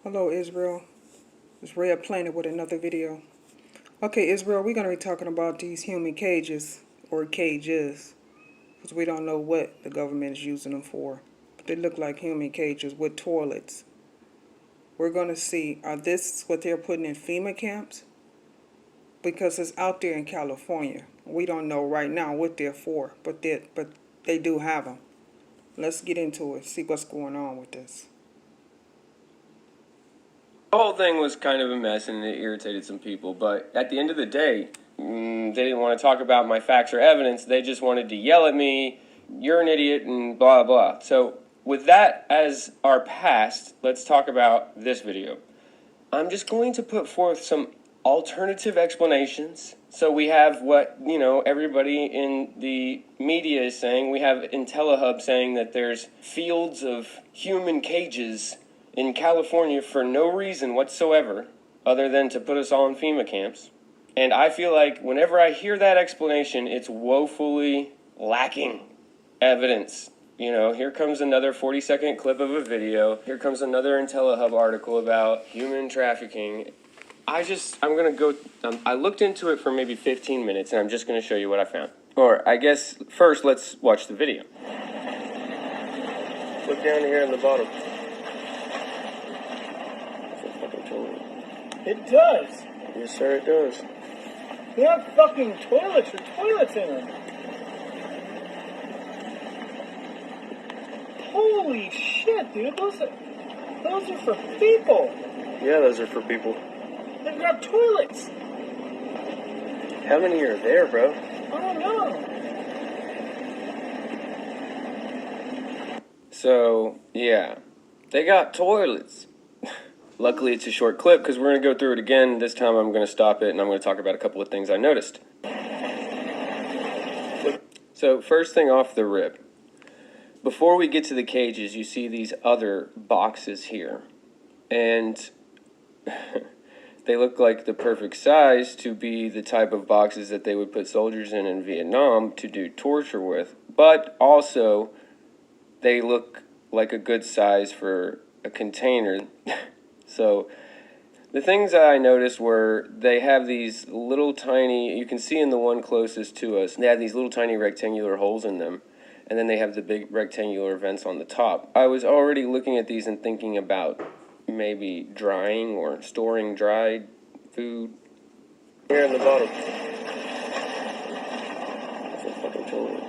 Hello Israel, it's Red Planet with another video. Okay Israel, we're going to be talking about these human cages, or cages, because we don't know what the government is using them for. But they look like human cages with toilets. We're going to see, are this what they're putting in FEMA camps? Because it's out there in California. We don't know right now what they're for, but they do have them. Let's get into it, see what's going on with this. The whole thing was kind of a mess and it irritated some people, but at the end of the day, they didn't want to talk about my facts or evidence. They just wanted to yell at me, you're an idiot, and blah, blah. So with that as our past, let's talk about this video. I'm just going to put forth some alternative explanations. So we have what, everybody in the media is saying. We have IntelliHub saying that there's fields of human cages in California for no reason whatsoever other than to put us all in FEMA camps. And I feel like whenever I hear that explanation, it's woefully lacking evidence. Here comes another 40-second clip of a video. Here comes another IntelliHub article about human trafficking. I looked into it for maybe 15 minutes, and I'm just going to show you what I found. Or I guess first let's watch the video. Look down here in the bottom. It does. Yes, sir, it does. They have fucking toilets or toilets in them. Holy shit, dude. Those are for people. Yeah, those are for people. They've got toilets. How many are there, bro? I don't know. So, yeah. They got toilets. Luckily, it's a short clip because we're going to go through it again. This time I'm going to stop it and I'm going to talk about a couple of things I noticed. So, first thing off the rip. Before we get to the cages, you see these other boxes here. And they look like the perfect size to be the type of boxes that they would put soldiers in Vietnam to do torture with. But also, they look like a good size for a container. So the things that I noticed were they have these little tiny, you can see in the one closest to us, they have these little tiny rectangular holes in them. And then they have the big rectangular vents on the top. I was already looking at these and thinking about maybe drying or storing dried food. Here in the bottom. That's a fucking toilet.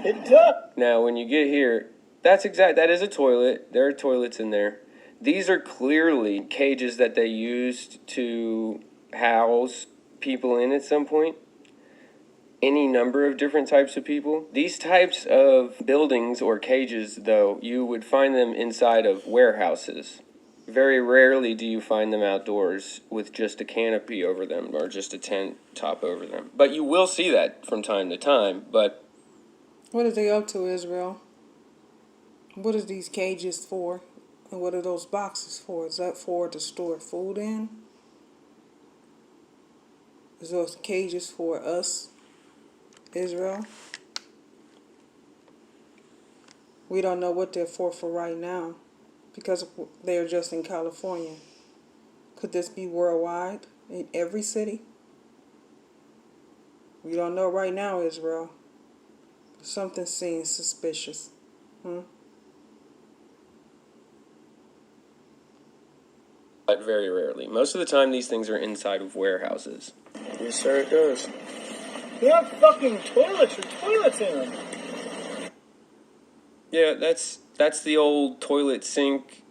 It does. Now, when you get here, that is a toilet. There are toilets in there. These are clearly cages that they used to house people in at some point. Any number of different types of people. These types of buildings or cages, though, you would find them inside of warehouses. Very rarely do you find them outdoors with just a canopy over them or just a tent top over them. But you will see that from time to time, but... What are they up to, Israel? What are these cages for? And what are those boxes for? Is that for to store food in? Is those cages for us, Israel? We don't know what they're for right now because they're just in California. Could this be worldwide in every city? We don't know right now, Israel. Something seems suspicious. But very rarely. Most of the time, these things are inside of warehouses. Yes, sir, it does. They have fucking toilets or toilets in them. Yeah, that's the old toilet sink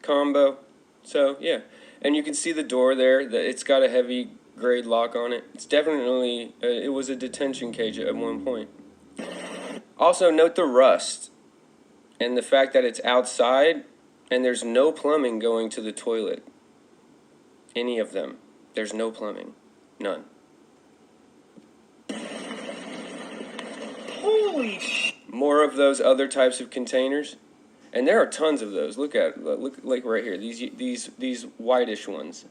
combo. So, yeah. And you can see the door there. It's got a heavy grade lock on it. It's definitely, it was a detention cage at one point. Also, note the rust and the fact that it's outside and there's no plumbing going to the toilet. Any of them. There's no plumbing. None. Holy shit. More of those other types of containers. And there are tons of those. Look like right here. These whitish ones.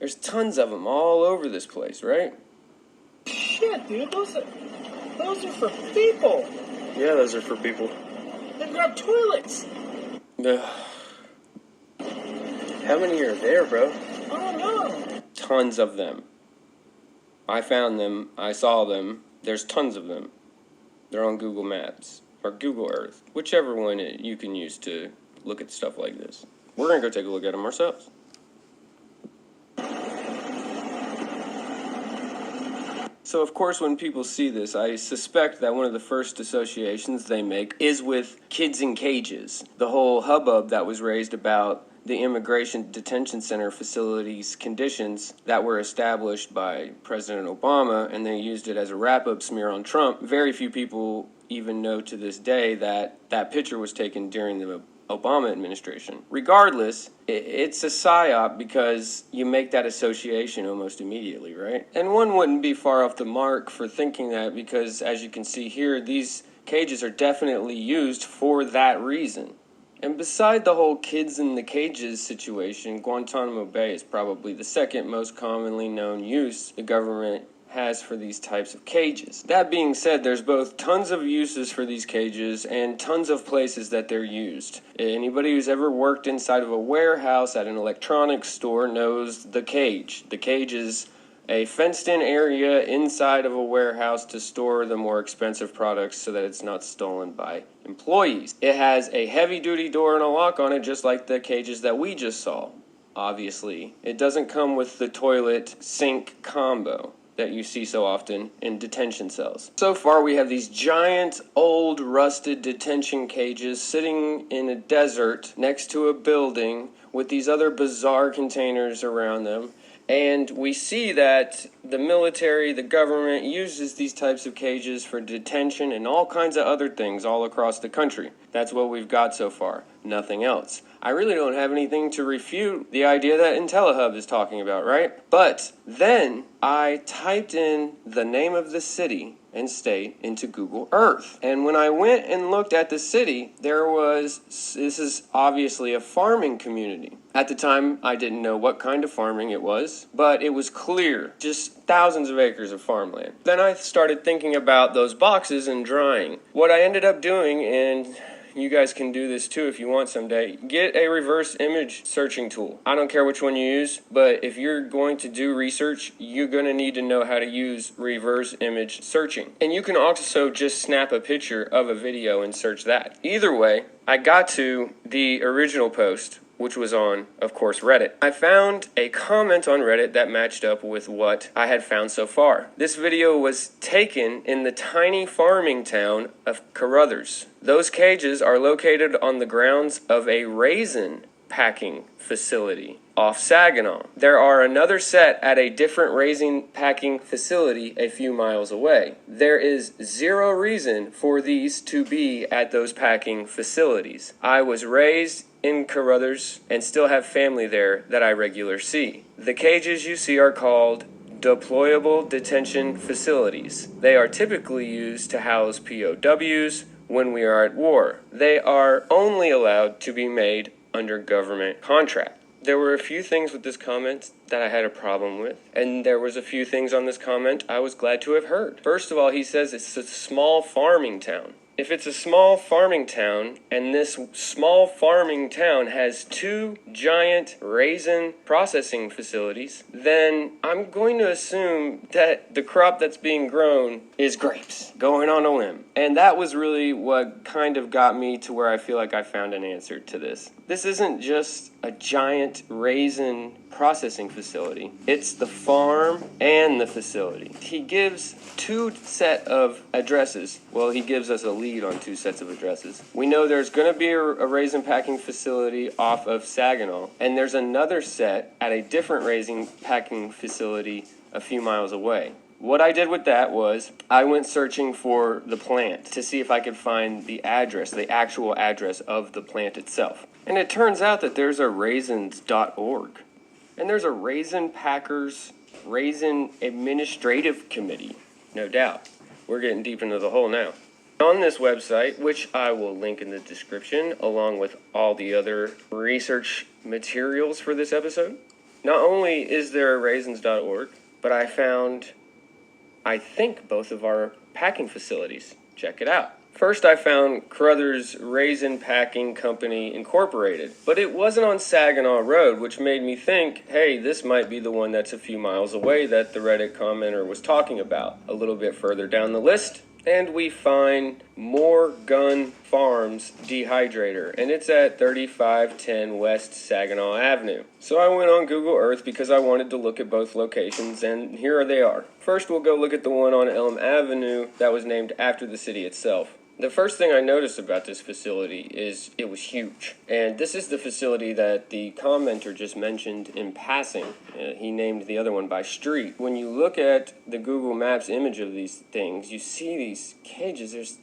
There's tons of them all over this place, right? Shit, dude. Those are for people. Yeah, those are for people. They've got toilets. How many are there, bro? I don't know. Tons of them. I found them. I saw them. There's tons of them. They're on Google Maps or Google Earth, whichever one you can use to look at stuff like this. We're going to go take a look at them ourselves. So, of course, when people see this, I suspect that one of the first associations they make is with kids in cages. The whole hubbub that was raised about the immigration detention center facilities conditions that were established by President Obama, and they used it as a wrap-up smear on Trump. Very few people even know to this day that that picture was taken during the Obama administration. Regardless, it's a psyop because you make that association almost immediately, right? And one wouldn't be far off the mark for thinking that because, as you can see here, these cages are definitely used for that reason. And beside the whole kids in the cages situation, Guantanamo Bay is probably the second most commonly known use the government has for these types of cages. That being said, there's both tons of uses for these cages and tons of places that they're used. Anybody who's ever worked inside of a warehouse at an electronics store knows the cage. The cage is a fenced-in area inside of a warehouse to store the more expensive products so that it's not stolen by employees. It has a heavy-duty door and a lock on it, just like the cages that we just saw. Obviously, it doesn't come with the toilet sink combo that you see so often in detention cells. So far, we have these giant, old, rusted detention cages sitting in a desert next to a building with these other bizarre containers around them. And we see that the military, the government, uses these types of cages for detention and all kinds of other things all across the country. That's what we've got so far. Nothing else. I really don't have anything to refute the idea that IntelliHub is talking about, right? But then I typed in the name of the city and state into Google Earth. And when I went and looked at the city, this is obviously a farming community. At the time, I didn't know what kind of farming it was, but it was clear, just thousands of acres of farmland. Then I started thinking about those boxes and drawing. What I ended up doing, and you guys can do this too if you want someday, get a reverse image searching tool. I don't care which one you use, but if you're going to do research, you're going to need to know how to use reverse image searching. And you can also just snap a picture of a video and search that. Either way, I got to the original post, which was on, of course, Reddit. I found a comment on Reddit that matched up with what I had found so far. This video was taken in the tiny farming town of Carruthers. Those cages are located on the grounds of a raisin packing facility off Saginaw. There are another set at a different raisin packing facility a few miles away. There is zero reason for these to be at those packing facilities. I was raised in Carruthers and still have family there that I regularly see. The cages you see are called deployable detention facilities. They are typically used to house POWs when we are at war. They are only allowed to be made under government contract. There were a few things with this comment that I had a problem with, and there was a few things on this comment I was glad to have heard. First of all, he says it's a small farming town. If it's a small farming town, and this small farming town has two giant raisin processing facilities, then I'm going to assume that the crop that's being grown is grapes, going on a limb. And that was really what kind of got me to where I feel like I found an answer to this. This isn't just a giant raisin processing facility. It's the farm and the facility. He gives two set of addresses. Well, he gives us a lead on two sets of addresses. We know there's going to be a raisin packing facility off of Saginaw, and there's another set at a different raisin packing facility a few miles away. What I did with that was I went searching for the plant to see if I could find the address, the actual address of the plant itself. And it turns out that there's a raisins.org. And there's a Raisin Packers Raisin Administrative Committee, no doubt. We're getting deep into the hole now. On this website, which I will link in the description, along with all the other research materials for this episode, not only is there a raisins.org, but I found, I think, both of our packing facilities. Check it out. First, I found Carruthers Raisin Packing Company Incorporated, but it wasn't on Saginaw Road, which made me think, hey, this might be the one that's a few miles away that the Reddit commenter was talking about. A little bit further down the list, and we find More Gun Farms Dehydrator, and it's at 3510 West Saginaw Avenue. So I went on Google Earth because I wanted to look at both locations, and here they are. First, we'll go look at the one on Elm Avenue that was named after the city itself. The first thing I noticed about this facility is it was huge. And this is the facility that the commenter just mentioned in passing. He named the other one by street. When you look at the Google Maps image of these things, you see these cages. There's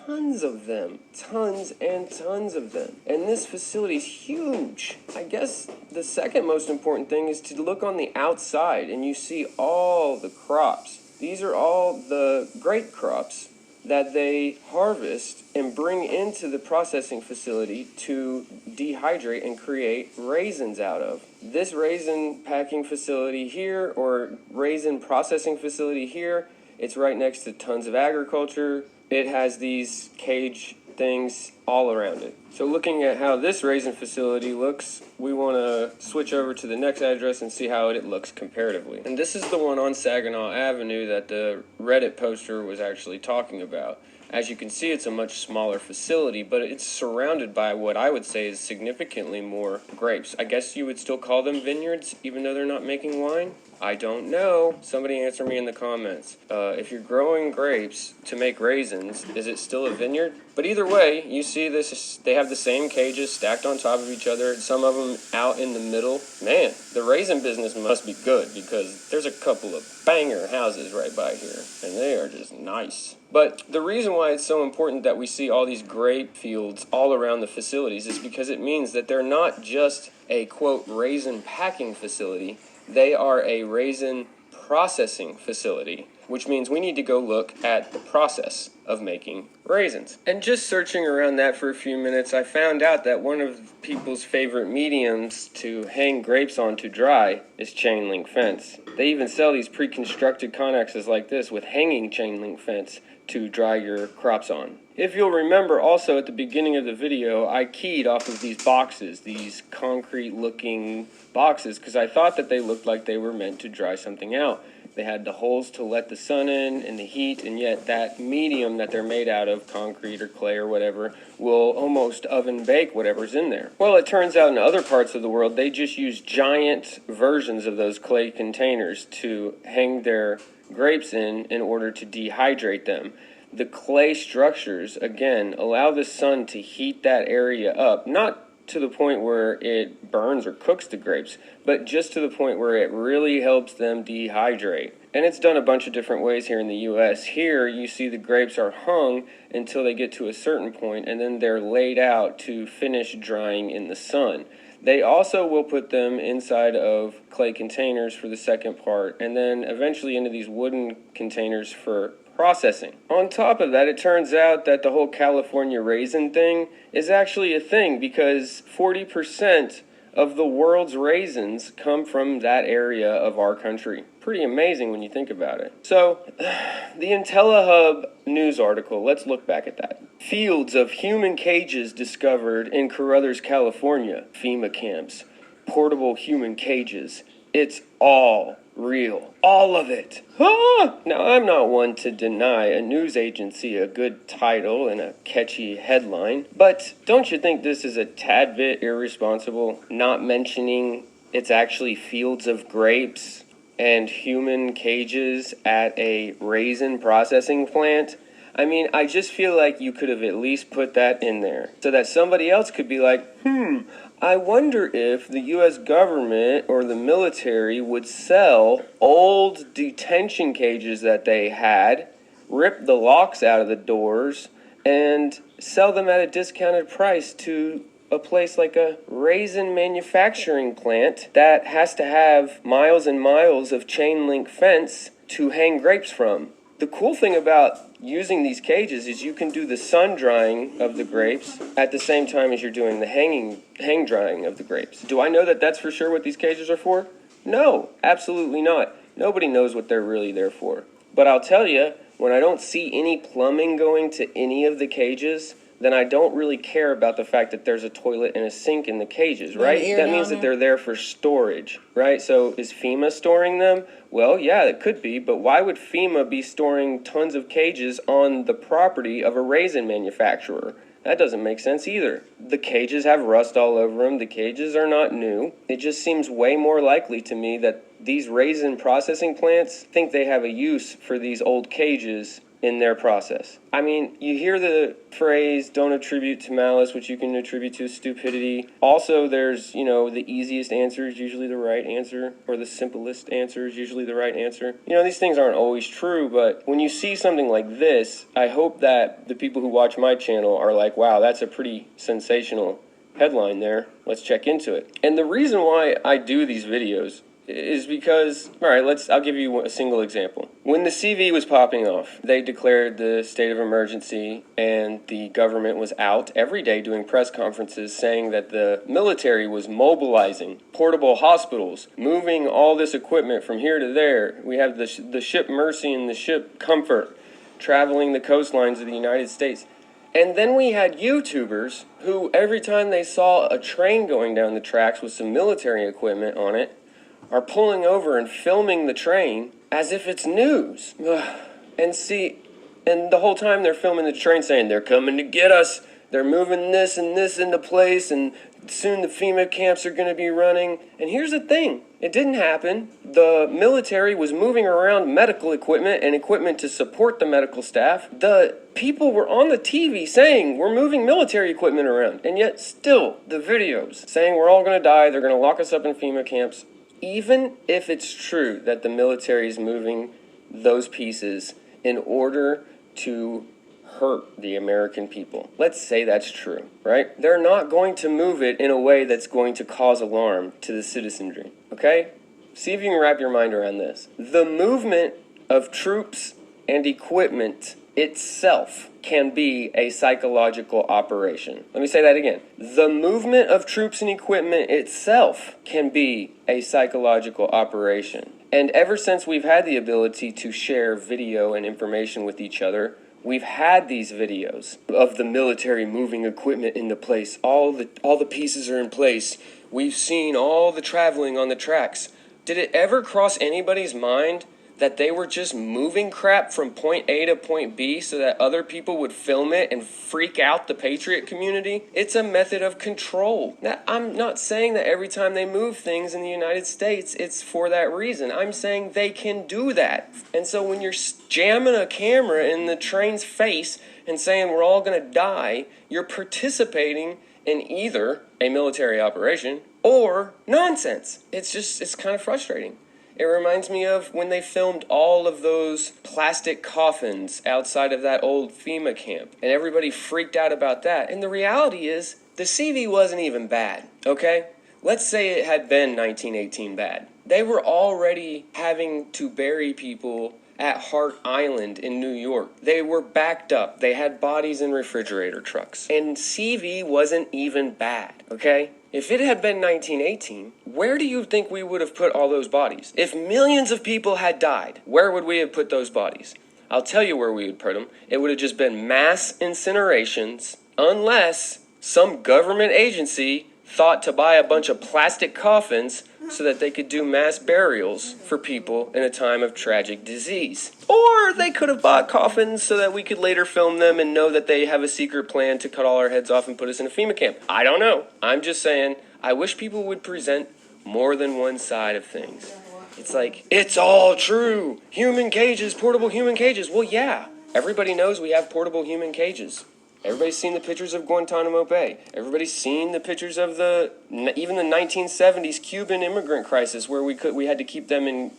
tons of them. Tons and tons of them. And this facility is huge. I guess the second most important thing is to look on the outside and you see all the crops. These are all the grape crops that they harvest and bring into the processing facility to dehydrate and create raisins out of. This raisin packing facility here, or raisin processing facility here, it's right next to tons of agriculture. It has these cage things all around it. So looking at how this raisin facility looks, we want to switch over to the next address and see how it looks comparatively. And this is the one on Saginaw Avenue that the Reddit poster was actually talking about. As you can see, it's a much smaller facility, but it's surrounded by what I would say is significantly more grapes. I guess you would still call them vineyards, even though they're not making wine? I don't know. Somebody answer me in the comments. If you're growing grapes to make raisins, is it still a vineyard? But either way, you see this, they have the same cages stacked on top of each other, some of them out in the middle. Man, the raisin business must be good because there's a couple of banger houses right by here, and they are just nice. But the reason why it's so important that we see all these grape fields all around the facilities is because it means that they're not just a, quote, raisin packing facility, they are a raisin processing facility, which means we need to go look at the process of making raisins. And just searching around that for a few minutes, I found out that one of people's favorite mediums to hang grapes on to dry is chain link fence. They even sell these pre-constructed connexes like this with hanging chain link fence to dry your crops on. If you'll remember also at the beginning of the video, I keyed off of these boxes, these concrete looking boxes, because I thought that they looked like they were meant to dry something out. They had the holes to let the sun in and the heat, and yet that medium that they're made out of, concrete or clay or whatever, will almost oven bake whatever's in there. Well, it turns out in other parts of the world, they just use giant versions of those clay containers to hang their grapes in order to dehydrate them. The clay structures, again, allow the sun to heat that area up, not to the point where it burns or cooks the grapes, but just to the point where it really helps them dehydrate. And it's done a bunch of different ways here in the US. Here, you see the grapes are hung until they get to a certain point, and then they're laid out to finish drying in the sun. They also will put them inside of clay containers for the second part, and then eventually into these wooden containers for processing. On top of that, it turns out that the whole California raisin thing is actually a thing because 40% of the world's raisins come from that area of our country. Pretty amazing when you think about it. So, the IntelliHub news article, let's look back at that. Fields of human cages discovered in Carruthers, California. FEMA camps. Portable human cages. It's all real. All of it. Ah! Now, I'm not one to deny a news agency a good title and a catchy headline, but don't you think this is a tad bit irresponsible, not mentioning it's actually fields of grapes and human cages at a raisin processing plant? I mean, I just feel like you could have at least put that in there so that somebody else could be like, I wonder if the U.S. government or the military would sell old detention cages that they had, rip the locks out of the doors, and sell them at a discounted price to a place like a raisin manufacturing plant that has to have miles and miles of chain link fence to hang grapes from. The cool thing about using these cages is you can do the sun drying of the grapes at the same time as you're doing the hang drying of the grapes. Do I know that that's for sure what these cages are for? No, absolutely not. Nobody knows what they're really there for. But I'll tell you, when I don't see any plumbing going to any of the cages, then I don't really care about the fact that there's a toilet and a sink in the cages, right? air That down means that there? they're there for storage, right? So is FEMA storing them? Well, yeah, it could be, but why would FEMA be storing tons of cages on the property of a raisin manufacturer? That doesn't make sense either. The cages have rust all over them. The cages are not new. It just seems way more likely to me that these raisin processing plants think they have a use for these old cages in their process. I mean, you hear the phrase, don't attribute to malice, which you can attribute to stupidity. Also, there's, the easiest answer is usually the right answer, or the simplest answer is usually the right answer. These things aren't always true, but when you see something like this, I hope that the people who watch my channel are like, wow, that's a pretty sensational headline there. Let's check into it. And the reason why I do these videos is because, all right, I'll give you a single example. When the CV was popping off, they declared the state of emergency, and the government was out every day doing press conferences saying that the military was mobilizing portable hospitals, moving all this equipment from here to there. We have the ship Mercy and the ship Comfort traveling the coastlines of the United States. And then we had YouTubers who, every time they saw a train going down the tracks with some military equipment on it, are pulling over and filming the train as if it's news. And the whole time they're filming the train saying, they're coming to get us, they're moving this and this into place, and soon the FEMA camps are going to be running. And here's the thing, it didn't happen. The military was moving around medical equipment and equipment to support the medical staff. The people were on the TV saying, we're moving military equipment around. And yet still, the videos saying we're all going to die, they're going to lock us up in FEMA camps. Even if it's true that the military is moving those pieces in order to hurt the American people, let's say that's true, right? They're not going to move it in a way that's going to cause alarm to the citizenry, okay? See if you can wrap your mind around this. The movement of troops and equipment itself can be a psychological operation. Let me say that again. The movement of troops and equipment itself can be a psychological operation. And ever since we've had the ability to share video and information with each other, we've had these videos of the military moving equipment into place. All the pieces are in place. We've seen all the traveling on the tracks. Did it ever cross anybody's mind that they were just moving crap from point A to point B so that other people would film it and freak out the patriot community? It's a method of control. Now, I'm not saying that every time they move things in the United States, it's for that reason. I'm saying they can do that. And so when you're jamming a camera in the train's face and saying we're all going to die, you're participating in either a military operation or nonsense. It's kind of frustrating. It reminds me of when they filmed all of those plastic coffins outside of that old FEMA camp, and everybody freaked out about that. And the reality is, the CV wasn't even bad, okay? Let's say it had been 1918 bad. They were already having to bury people at Hart Island in New York. They were backed up. They had bodies in refrigerator trucks. And CV wasn't even bad, okay? If it had been 1918, where do you think we would have put all those bodies? If millions of people had died, where would we have put those bodies? I'll tell you where we would put them. It would have just been mass incinerations, unless some government agency thought to buy a bunch of plastic coffins so that they could do mass burials for people in a time of tragic disease. Or they could have bought coffins so that we could later film them and know that they have a secret plan to cut all our heads off and put us in a FEMA camp. I don't know. I'm just saying, I wish people would present more than one side of things. It's like, it's all true. Human cages, portable human cages. Well, yeah, everybody knows we have portable human cages. Everybody's seen the pictures of Guantanamo Bay. Everybody's seen the pictures of even the 1970s Cuban immigrant crisis, where we had to keep them in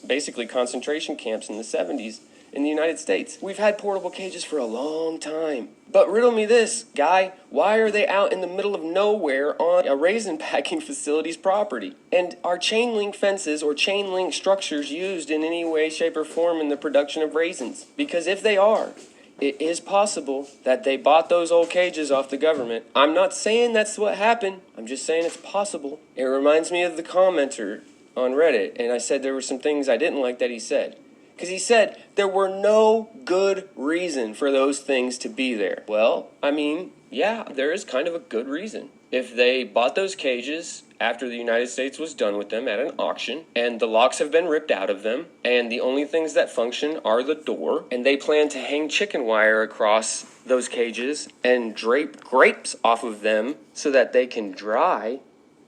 basically concentration camps in the 70s in the United States. We've had portable cages for a long time. But riddle me this, guy, why are they out in the middle of nowhere on a raisin packing facility's property? And are chain link fences or chain link structures used in any way, shape, or form in the production of raisins? Because if they are, it is possible that they bought those old cages off the government. I'm not saying that's what happened. I'm just saying it's possible. It reminds me of the commenter on Reddit, and I said there were some things I didn't like that he said. Because he said there were no good reason for those things to be there. Well, I mean, yeah, there is kind of a good reason. If they bought those cages after the United States was done with them at an auction, and the locks have been ripped out of them, and the only things that function are the door, and they plan to hang chicken wire across those cages and drape grapes off of them so that they can dry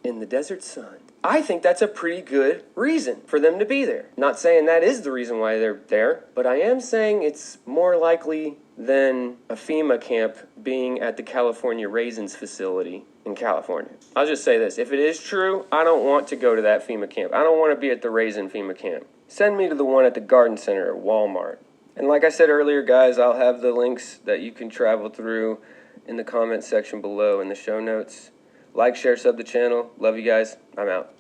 in the desert sun. I think that's a pretty good reason for them to be there. Not saying that is the reason why they're there, but I am saying it's more likely than a FEMA camp being at the California Raisins facility in California. I'll just say this. If it is true, I don't want to go to that FEMA camp. I don't want to be at the Raisin FEMA camp. Send me to the one at the Garden Center at Walmart. And like I said earlier, guys, I'll have the links that you can travel through in the comment section below in the show notes. Like, share, sub the channel. Love you guys. I'm out.